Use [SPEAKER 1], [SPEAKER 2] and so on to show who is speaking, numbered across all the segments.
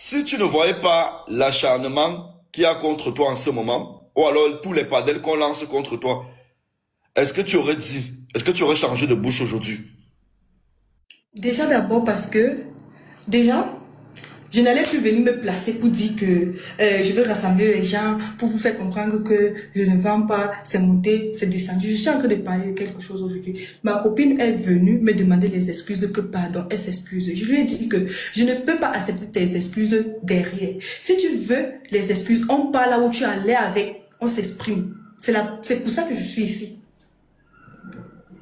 [SPEAKER 1] Si tu ne voyais pas l'acharnement qu'il y a contre toi en ce moment, ou alors tous les padelles qu'on lance contre toi, est-ce que tu aurais dit, est-ce que tu aurais changé de bouche aujourd'hui?
[SPEAKER 2] Déjà d'abord parce que, déjà, je n'allais plus venir me placer pour dire que je veux rassembler les gens, pour vous faire comprendre que je ne vends pas, c'est monté, c'est descendu. Je suis en train de parler de quelque chose aujourd'hui. Ma copine est venue me demander les excuses, que pardon, elle s'excuse. Je lui ai dit que je ne peux pas accepter tes excuses derrière. Si tu veux les excuses, on parle là où tu allais avec, on s'exprime. C'est pour ça que je suis ici.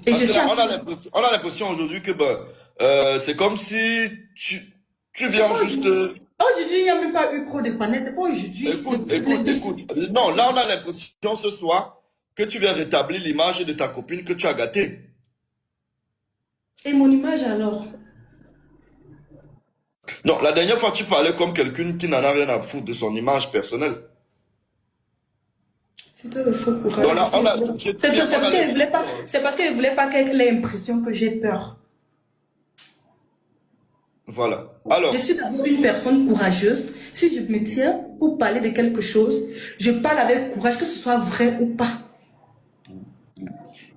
[SPEAKER 2] Et
[SPEAKER 1] Parce
[SPEAKER 2] je
[SPEAKER 1] que
[SPEAKER 2] suis
[SPEAKER 1] là,
[SPEAKER 2] en train
[SPEAKER 1] on a l'impression aujourd'hui que c'est comme si tu
[SPEAKER 2] C'est
[SPEAKER 1] viens
[SPEAKER 2] pas
[SPEAKER 1] juste.
[SPEAKER 2] aujourd'hui. Aujourd'hui, il n'y a même pas eu trop de panais. C'est pas aujourd'hui.
[SPEAKER 1] Écoute. Non, là, on a l'impression ce soir que tu viens rétablir l'image de ta copine que tu as gâtée.
[SPEAKER 2] Et mon image alors?
[SPEAKER 1] Non, la dernière fois, tu parlais comme quelqu'un qui n'en a rien à foutre de son image personnelle.
[SPEAKER 2] C'était le faux courage.
[SPEAKER 1] Non, là,
[SPEAKER 2] C'est parce qu'elle ne voulait pas qu'elle ait l'impression que j'ai peur.
[SPEAKER 1] Voilà. Alors,
[SPEAKER 2] Je suis d'abord une personne courageuse. Si je me tiens pour parler de quelque chose, je parle avec courage, que ce soit vrai ou pas.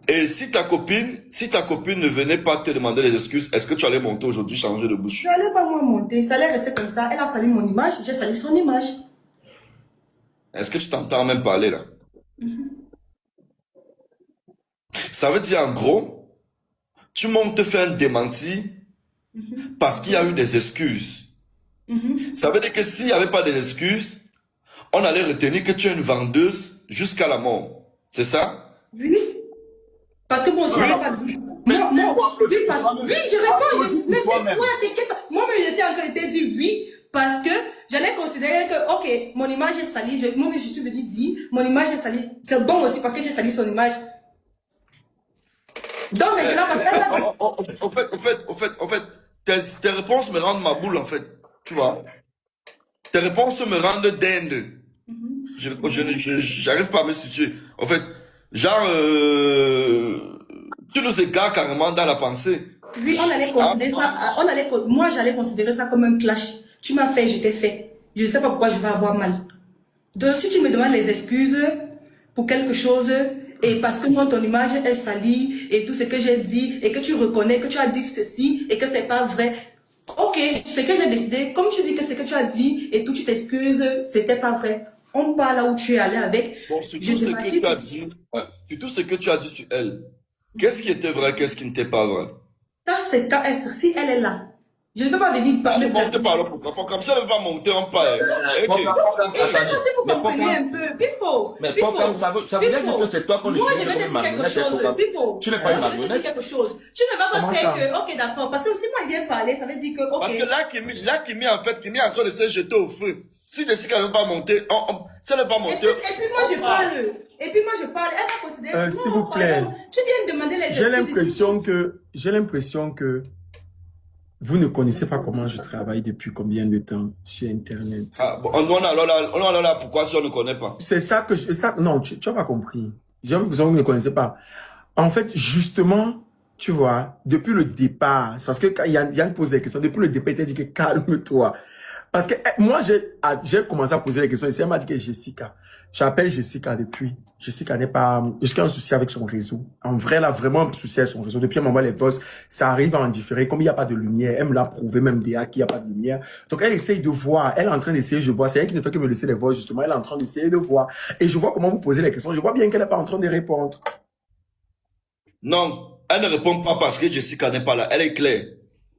[SPEAKER 1] et si ta copine ne venait pas te demander les excuses, est-ce que tu allais monter aujourd'hui, changer de bouche?
[SPEAKER 2] Je n'allais pas moi monter, ça allait rester comme ça. Elle a sali mon image, j'ai sali son image.
[SPEAKER 1] Est-ce que tu t'entends même parler là? Ça veut dire en gros, tu montes te faire un démenti parce qu'il y a eu des excuses. Ça veut dire que s'il n'y avait pas des excuses, on allait retenir que tu es une vendeuse jusqu'à la mort. C'est ça?
[SPEAKER 2] Oui. Parce que bon, si j'avais pas vu. Oui, je réponds. T'inquiète pas. Moi-même, je suis en train de te dire oui. Parce que j'allais considérer que, ok, mon image est salie. Moi-même, je suis venue dire, mon image est salie. C'est bon aussi parce que j'ai sali son image. Donc maintenant,
[SPEAKER 1] En fait, tes réponses me rendent ma boule, en fait. Tu vois? Tes réponses me rendent dinde. J'arrive pas à me situer. En fait, genre, tu nous égares carrément dans la pensée.
[SPEAKER 2] oui, on allait considérer ça, moi, j'allais considérer ça comme un clash. Tu m'as fait, je t'ai fait. Je ne sais pas pourquoi je vais avoir mal. Donc, si tu me demandes les excuses pour quelque chose, et parce que moi, ton image est salie, et tout ce que j'ai dit, et que tu reconnais que tu as dit ceci, et que c'est pas vrai, ok, ce que j'ai décidé, comme tu dis que ce que tu as dit, et tout, tu t'excuses, c'était pas vrai. On parle là où tu es allé avec.
[SPEAKER 1] Bon, surtout ce que tu as dit, surtout ce que tu as dit sur elle. Qu'est-ce qui était vrai, qu'est-ce qui n'était pas vrai?
[SPEAKER 2] Ça, c'est quand si elle est là. Je ne peux pas venir parler.
[SPEAKER 1] Pourquoi? Comme ça, elle ne va pas monter en pas.
[SPEAKER 2] Et si vous comprenez un peu, Bifo.
[SPEAKER 3] Mais pas comme ça veut dire que c'est toi qu'on utilise.
[SPEAKER 2] Moi, je vais te dire quelque chose, Bifo.
[SPEAKER 3] Tu n'es pas une
[SPEAKER 2] marionnette. Je vais te dire quelque chose. Tu ne vas pas faire que, ok, d'accord. Parce que si moi, je viens parler, ça veut dire que, ok.
[SPEAKER 1] Parce que là, Kimi est en train de se jeter au feu. Si Jessica ne veut pas monter, si elle ne veut pas monter.
[SPEAKER 2] Et puis moi, je parle. Elle va considérer.
[SPEAKER 4] S'il vous plaît.
[SPEAKER 2] Tu viens de demander les excuses.
[SPEAKER 4] J'ai l'impression que vous ne connaissez pas comment je travaille depuis combien de temps sur Internet.
[SPEAKER 1] Ah, bon, on a là, pourquoi si on ne connaît pas?
[SPEAKER 4] C'est ça que non, tu n'as pas compris. J'ai l'impression que vous ne connaissez pas. En fait, justement, tu vois, depuis le départ, c'est parce que quand Yann pose des questions, depuis le départ, il t'a dit que calme-toi. Parce que moi, j'ai commencé à poser les questions ici. Elle m'a dit que Jessica, j'appelle Jessica depuis. Jessica n'est pas, jusqu'à un souci avec son réseau. En vrai, là, vraiment un souci avec son réseau. Depuis un moment, les voix, ça arrive à en différer. Comme il n'y a pas de lumière, elle me l'a prouvé même déjà qu'il n'y a pas de lumière. Donc, elle essaye de voir. Elle est en train d'essayer, je vois. C'est elle qui ne fait que me laisser les voix, justement. Elle est en train d'essayer de voir. Et je vois comment vous posez les questions. Je vois bien qu'elle n'est pas en train de répondre.
[SPEAKER 1] Non, elle ne répond pas parce que Jessica n'est pas là. Elle est claire.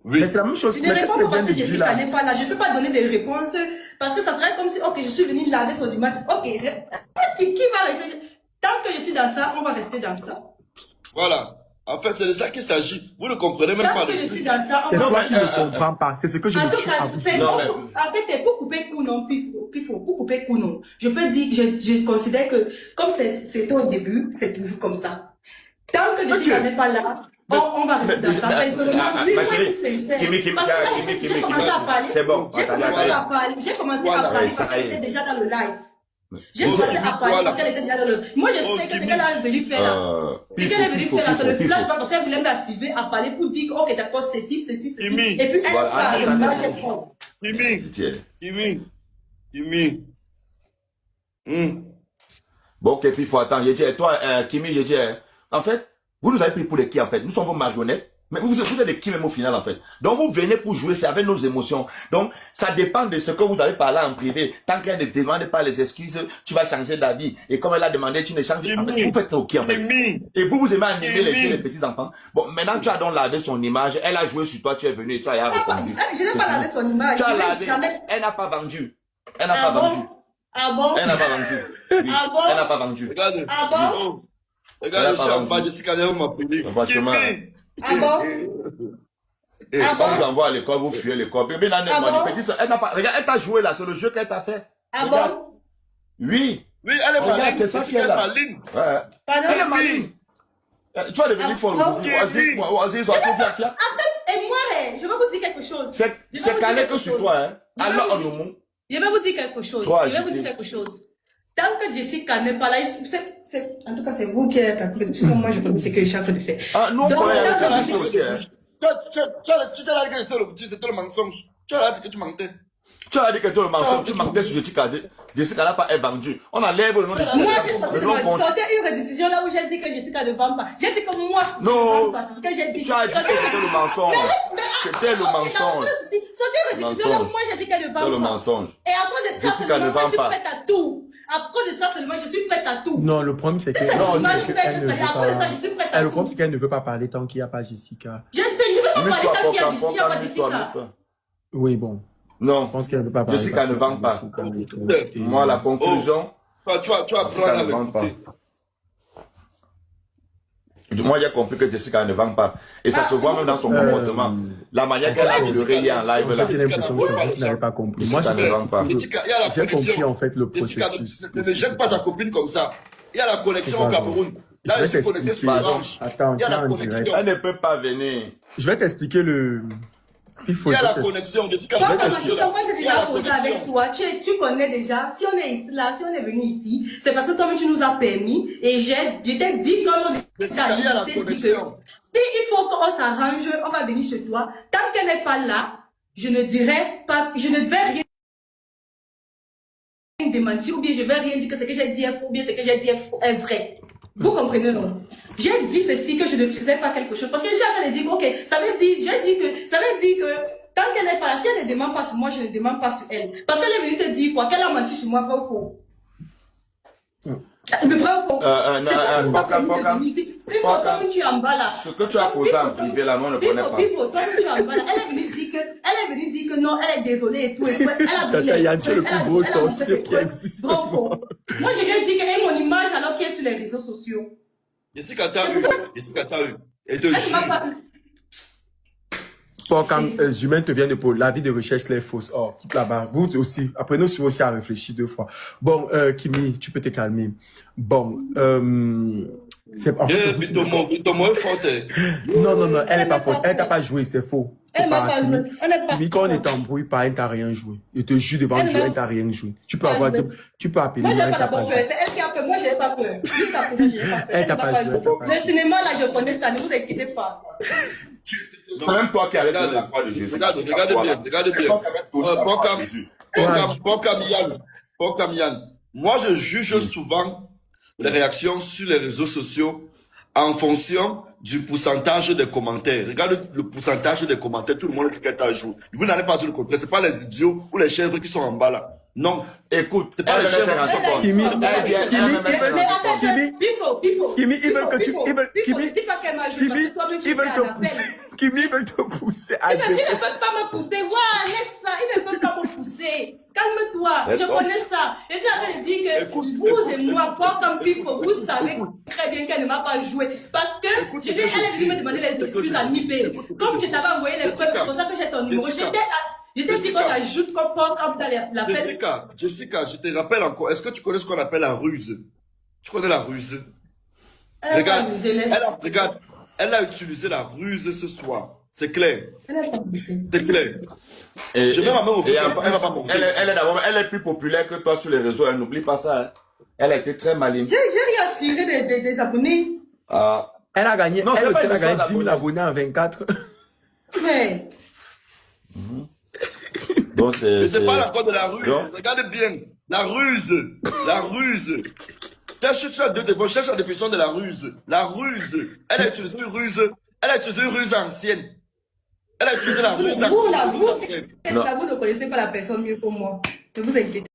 [SPEAKER 1] Oui.
[SPEAKER 4] Mais c'est la même chose.
[SPEAKER 2] Je ne réponds pas parce que Jessica n'est pas là. Je ne peux pas donner des réponses parce que ça serait comme si, ok, je suis venue laver son image. Ok, qui va rester? Tant que je suis dans ça, on va rester dans ça.
[SPEAKER 1] Voilà. En fait, c'est de ça qu'il s'agit. Vous ne comprenez même
[SPEAKER 2] Tant
[SPEAKER 1] pas.
[SPEAKER 2] que je suis dans ça, on
[SPEAKER 4] C'est
[SPEAKER 2] va
[SPEAKER 4] toi qui ne comprends pas. C'est ce que je
[SPEAKER 2] en
[SPEAKER 4] me
[SPEAKER 2] tout
[SPEAKER 4] suis
[SPEAKER 2] cas,
[SPEAKER 4] avoué.
[SPEAKER 2] en fait, c'est pour couper coup, non, Pifo, pour couper coup, non. Je peux dire, je considère que, comme c'était au début, c'est toujours comme ça. Tant que Jessica n'est pas là, on va rester dans ça. C'est seulement lui, moi, qui sincère. J'ai commencé à parler.
[SPEAKER 3] C'est bon.
[SPEAKER 2] J'ai commencé à parler parce qu'elle était déjà dans le live. J'ai commencé à parler parce qu'elle était déjà dans le live. Moi, je sais que ce qu'elle est venue faire là. Ce qu'elle est venue faire là, c'est le flash parce qu'elle voulait m'activer à parler pour dire, ok, d'accord, ceci. Et puis, elle parle.
[SPEAKER 1] Mimi. Kimi.
[SPEAKER 3] Bon, ok, puis il faut attendre. Toi, Kimi, en fait, vous nous avez pris pour les qui, en fait? Nous sommes vos marionnettes. Mais vous êtes des qui même au final, en fait. Donc, vous venez pour jouer, c'est avec nos émotions. Donc, ça dépend de ce que vous avez parlé en privé. Tant qu'elle ne demande pas les excuses, tu vas changer d'avis. Et comme elle a demandé, tu ne changes pas. En fait, vous faites ça au qui, en fait. Et vous aimez animer les petits enfants. Bon, maintenant, tu as donc lavé son image. Elle a joué sur toi, tu es venu et tu as répondu.
[SPEAKER 2] Je n'ai pas lavé son image.
[SPEAKER 3] Tu as lavé. Elle n'a pas vendu. Elle n'a pas vendu.
[SPEAKER 2] Ah bon?
[SPEAKER 3] Elle n'a pas vendu. Oui,
[SPEAKER 2] Ah bon?
[SPEAKER 3] elle n'a pas vendu.
[SPEAKER 1] Regarde.
[SPEAKER 2] Ah bon?
[SPEAKER 1] Regarde, je suis en bas, Jessica, elle m'a appelé.
[SPEAKER 3] Franchement.
[SPEAKER 2] Ah bon? Ah
[SPEAKER 3] On vous
[SPEAKER 2] bon?
[SPEAKER 3] envoie à l'école, vous fuyez l'école. Bébé,
[SPEAKER 2] Ah bon?
[SPEAKER 3] elle n'a pas, regarde, elle t'a joué là, c'est le jeu qu'elle t'a fait.
[SPEAKER 2] Ah
[SPEAKER 3] Regarde.
[SPEAKER 2] bon?
[SPEAKER 3] Oui.
[SPEAKER 1] Oui, elle est
[SPEAKER 3] Regarde,
[SPEAKER 1] maline.
[SPEAKER 3] c'est ça qui est
[SPEAKER 1] Elle
[SPEAKER 3] là.
[SPEAKER 1] maline.
[SPEAKER 3] Ouais.
[SPEAKER 2] Pardon?
[SPEAKER 3] Elle est maligne. Tu vas devenir folle aujourd'hui. Vas-y, vas-y, sois tout bien fier.
[SPEAKER 2] Et moi, je vais vous dire quelque chose.
[SPEAKER 3] C'est calé que sur toi, hein. Alors, en nous.
[SPEAKER 2] Je vais vous dire quelque chose.
[SPEAKER 3] Toi,
[SPEAKER 2] Je vais vous dire quelque chose. Tant que Jessica n'est pas là, en tout cas, c'est vous qui êtes en train de faire. Moi, je connais ce que je suis en train de faire.
[SPEAKER 3] Ah, nous, on
[SPEAKER 2] Donc,
[SPEAKER 3] connaît
[SPEAKER 2] là,
[SPEAKER 3] avec ça
[SPEAKER 2] je-
[SPEAKER 3] aussi, hein.
[SPEAKER 1] Tu as dit que c'était le mensonge. Tu as dit que tu mentais.
[SPEAKER 3] Tu as dit que toi, le mensonge, tu mentais sur Jessica. Jessica n'a pas vendu. On enlève le nom de Jessica.
[SPEAKER 2] Moi, j'ai sorti une rediffusion là où j'ai dit que Jessica ne vend pas. J'ai dit que moi, je ne
[SPEAKER 3] Non.
[SPEAKER 2] vends pas. C'est ce que j'ai dit.
[SPEAKER 3] Tu as dit que c'était le mensonge. C'était le mensonge.
[SPEAKER 2] Sorti une rediffusion là où moi j'ai dit qu'elle ne
[SPEAKER 3] C'est le
[SPEAKER 2] vend pas.
[SPEAKER 3] mensonge.
[SPEAKER 2] Et à cause de ça
[SPEAKER 3] Jessica
[SPEAKER 2] seulement,
[SPEAKER 3] ne vend
[SPEAKER 2] je suis
[SPEAKER 3] pas.
[SPEAKER 2] prête à tout. À cause de ça seulement, je suis prête à tout.
[SPEAKER 4] Non, le problème c'est
[SPEAKER 2] C'est
[SPEAKER 4] qu'elle
[SPEAKER 2] l'image que
[SPEAKER 4] elle ne
[SPEAKER 2] à
[SPEAKER 4] veut
[SPEAKER 2] cause de ça,
[SPEAKER 4] pas.
[SPEAKER 2] je suis prête à
[SPEAKER 4] Le
[SPEAKER 2] tout.
[SPEAKER 4] problème c'est qu'elle ne veut pas parler tant qu'il n'y a pas Jessica.
[SPEAKER 2] Je sais, je ne vais pas parler
[SPEAKER 3] Mute-toi,
[SPEAKER 2] tant qu'il y a
[SPEAKER 3] Pocam,
[SPEAKER 2] Jessica, il n'y a pas
[SPEAKER 3] Pocam,
[SPEAKER 2] Jessica.
[SPEAKER 3] mute-toi.
[SPEAKER 4] Oui, bon. Je
[SPEAKER 3] Non.
[SPEAKER 4] pense qu'elle ne veut pas parler.
[SPEAKER 3] Jessica ne vend pas.
[SPEAKER 4] Et-
[SPEAKER 3] Moi, la conclusion,
[SPEAKER 1] Tu vas
[SPEAKER 3] Jessica
[SPEAKER 1] apprendre à
[SPEAKER 3] ne vend pas.
[SPEAKER 1] m'écouter.
[SPEAKER 3] Moi, j'ai compris que Jessica ne vend pas. Et ça se voit même dans son comportement. La manière qu'elle a pleuré hier en live
[SPEAKER 4] En
[SPEAKER 3] là.
[SPEAKER 4] fait, j'ai l'impression que tu n'avais pas compris. Moi,
[SPEAKER 3] Jessica ne vend pas.
[SPEAKER 1] Jessica, il y a la
[SPEAKER 4] j'ai compris
[SPEAKER 1] connexion.
[SPEAKER 4] en fait le
[SPEAKER 1] Jessica,
[SPEAKER 4] processus.
[SPEAKER 1] ne jette pas ta copine comme ça. Il y a la connexion au Cameroun. Là,
[SPEAKER 4] Je
[SPEAKER 1] je
[SPEAKER 4] vais
[SPEAKER 1] suis connecté sur
[SPEAKER 4] t'expliquer.
[SPEAKER 1] Orange.
[SPEAKER 4] Attends,
[SPEAKER 1] Il y a
[SPEAKER 4] tu es
[SPEAKER 1] la
[SPEAKER 4] en
[SPEAKER 1] connexion.
[SPEAKER 4] direct.
[SPEAKER 3] Elle ne peut pas venir.
[SPEAKER 4] Je vais t'expliquer le. Il faut.
[SPEAKER 1] Il y a
[SPEAKER 4] je vais
[SPEAKER 1] la
[SPEAKER 4] t'expliquer.
[SPEAKER 1] connexion. Jessica,
[SPEAKER 2] Toi,
[SPEAKER 1] je vais
[SPEAKER 2] Papa,
[SPEAKER 1] t'expliquer.
[SPEAKER 2] moi, j'ai
[SPEAKER 1] Il y a
[SPEAKER 2] déjà
[SPEAKER 1] la
[SPEAKER 2] posé avec
[SPEAKER 1] connexion.
[SPEAKER 2] toi. Tu connais déjà. Si on est ici, là, si on est venu ici, c'est parce que toi-même, tu nous as permis. Et je t'ai dit, comme on est
[SPEAKER 1] Jessica, il y a la
[SPEAKER 2] je t'ai dit que
[SPEAKER 1] connexion.
[SPEAKER 2] si il faut qu'on s'arrange, on va venir chez toi. Tant qu'elle n'est pas là, je ne dirai pas, je ne vais rien démentir, ou bien je vais rien dire que ce que j'ai dit est faux, ou bien ce que j'ai dit est vrai. Vous comprenez, non? J'ai dit ceci, que je ne faisais pas quelque chose. Parce que j'ai en train de dire, ok, ça veut dire que, tant qu'elle n'est pas là, si elle ne demande pas sur moi, je ne demande pas sur elle. Parce qu'elle est venue te dire quoi? Qu'elle a menti sur moi, vrai ou faux? Mais vrai ou faux? C'est pas une fois que tu es venue ici. Une fois, comme tu es en bas là.
[SPEAKER 3] Ce que tu as posé en privé là, nous on ne connaît pas.
[SPEAKER 2] Bifo, toi, tu es en bas là. Elle est venue dire que non, elle est désolée et tout. Et tout. Elle a
[SPEAKER 4] Tata
[SPEAKER 2] brûlé.
[SPEAKER 4] Yann, tu es le plus gros
[SPEAKER 2] Elle a montré
[SPEAKER 4] sorcier
[SPEAKER 2] ses
[SPEAKER 4] qui
[SPEAKER 2] preuves.
[SPEAKER 4] existe.
[SPEAKER 2] Vrai ou faux? Moi, je lui ai dit qu'elle est mon image alors qu'elle est sur les réseaux sociaux.
[SPEAKER 1] Jessica, t'as eu. Jessica, t'as eu. Et te
[SPEAKER 2] Elle ne
[SPEAKER 1] jure.
[SPEAKER 2] m'a pas.
[SPEAKER 4] Bon, quand humains te viennent de pour l'avis de recherche les fausses. Oh, quitte là-bas. Vous aussi. Apprenez aussi, aussi à réfléchir 2 fois. Bon, Kimi, tu peux te calmer. Bon, c'est en fait.
[SPEAKER 1] Bitomo est forte.
[SPEAKER 4] Non, elle n'est pas forte. Elle t'a pas joué, c'est faux.
[SPEAKER 2] Elle m'a pas joué. Elle n'est pas
[SPEAKER 4] Kimi, quand on est embrouillé par elle, t'as rien joué. Je te jure devant
[SPEAKER 2] Elle
[SPEAKER 4] Dieu,
[SPEAKER 2] m'a-
[SPEAKER 4] elle t'a rien joué. Tu peux
[SPEAKER 2] Pas
[SPEAKER 4] avoir,
[SPEAKER 2] joué.
[SPEAKER 4] tu peux appeler.
[SPEAKER 2] Moi,
[SPEAKER 4] mais
[SPEAKER 2] j'ai
[SPEAKER 4] elle
[SPEAKER 2] pas
[SPEAKER 4] t'a
[SPEAKER 2] d'abord peur.
[SPEAKER 4] joué.
[SPEAKER 2] C'est elle qui a peur. Moi, je n'ai pas peur. Jusqu'à présent, je n'ai pas peur.
[SPEAKER 4] Elle
[SPEAKER 2] Elle
[SPEAKER 4] t'a
[SPEAKER 2] ne
[SPEAKER 4] pas
[SPEAKER 2] m'a
[SPEAKER 4] joué,
[SPEAKER 2] pas
[SPEAKER 4] elle t'a
[SPEAKER 2] joué.
[SPEAKER 4] pas
[SPEAKER 2] Le
[SPEAKER 4] joué.
[SPEAKER 2] cinéma, là, je connais ça. Ne vous inquiétez pas.
[SPEAKER 3] C'est même toi qui as
[SPEAKER 1] Regarde,
[SPEAKER 3] la croix de Jésus.
[SPEAKER 1] regarde bien, regarde bien. Pocam Yann. Moi, je juge souvent les réactions sur les réseaux sociaux en fonction du pourcentage des commentaires. Regarde le pourcentage des commentaires, tout le monde dit qu'elle t'a joué. Vous n'allez pas dire le contraire, c'est pas les idiots ou les chèvres qui sont en bas là. Non.
[SPEAKER 3] Écoute,
[SPEAKER 1] C'est pas les chèvres qui sont en bas.
[SPEAKER 4] Kimi,
[SPEAKER 2] Mais attends,
[SPEAKER 4] Kimi,
[SPEAKER 2] Bifo.
[SPEAKER 4] Kimi, ils veulent que tu, ils veulent,
[SPEAKER 2] Bifo,
[SPEAKER 4] Kimi,
[SPEAKER 2] ne dis pas qu'elle m'a joué parce
[SPEAKER 4] Kimi,
[SPEAKER 2] que toi-même, tu
[SPEAKER 4] ils
[SPEAKER 2] étais
[SPEAKER 4] veulent
[SPEAKER 2] à
[SPEAKER 4] te
[SPEAKER 2] l'appel.
[SPEAKER 4] pousser. Kimi, ils veulent te pousser à
[SPEAKER 2] Il ne
[SPEAKER 4] dire.
[SPEAKER 2] peut pas me pousser. Ouais, laisse ça. Il ne peut pas me pousser. Calme-toi. Je connais ça. Et c'est en train de dire que vous et moi, pas comme Bifo, vous savez très bien qu'elle ne m'a pas joué. Parce que je lui ai dit me demander les excuses à Nipé. Comme je t'avais envoyé les preuves, c'est pour ça que j'ai ton numéro. J'étais dit qu'on ajoute qu'on porte dans l'appel.
[SPEAKER 1] Jessica, je te rappelle encore, est-ce que tu connais ce qu'on appelle la ruse? Tu connais la ruse? Regarde, elle a utilisé la ruse ce soir. C'est clair. C'est clair.
[SPEAKER 3] Et,
[SPEAKER 1] Je vais ma main au feu,
[SPEAKER 3] et en
[SPEAKER 1] elle
[SPEAKER 3] plus,
[SPEAKER 1] va pas monter.
[SPEAKER 3] elle est plus populaire que toi sur les réseaux, elle n'oublie pas ça. Hein. Elle a été très maligne.
[SPEAKER 2] J'ai réassuré des abonnés.
[SPEAKER 3] Ah.
[SPEAKER 4] Elle a gagné,
[SPEAKER 3] Non, c'est
[SPEAKER 4] elle
[SPEAKER 3] pas
[SPEAKER 4] aussi,
[SPEAKER 3] une
[SPEAKER 4] elle a gagné
[SPEAKER 3] histoire
[SPEAKER 4] 10 000 abonnés en 24.
[SPEAKER 2] Mais,
[SPEAKER 3] Donc,
[SPEAKER 1] Je te parle encore de la ruse.
[SPEAKER 3] Donc-
[SPEAKER 1] Regarde bien. La ruse. La ruse. Cherche sur la cherche la définition de la ruse. La ruse. Elle a utilisé une ruse. Elle a utilisé une ruse ancienne. Elle a utilisé la ruse
[SPEAKER 2] Vous, là,
[SPEAKER 1] ancienne.
[SPEAKER 2] vous ne connaissez pas la personne mieux que moi. Ne vous inquiétez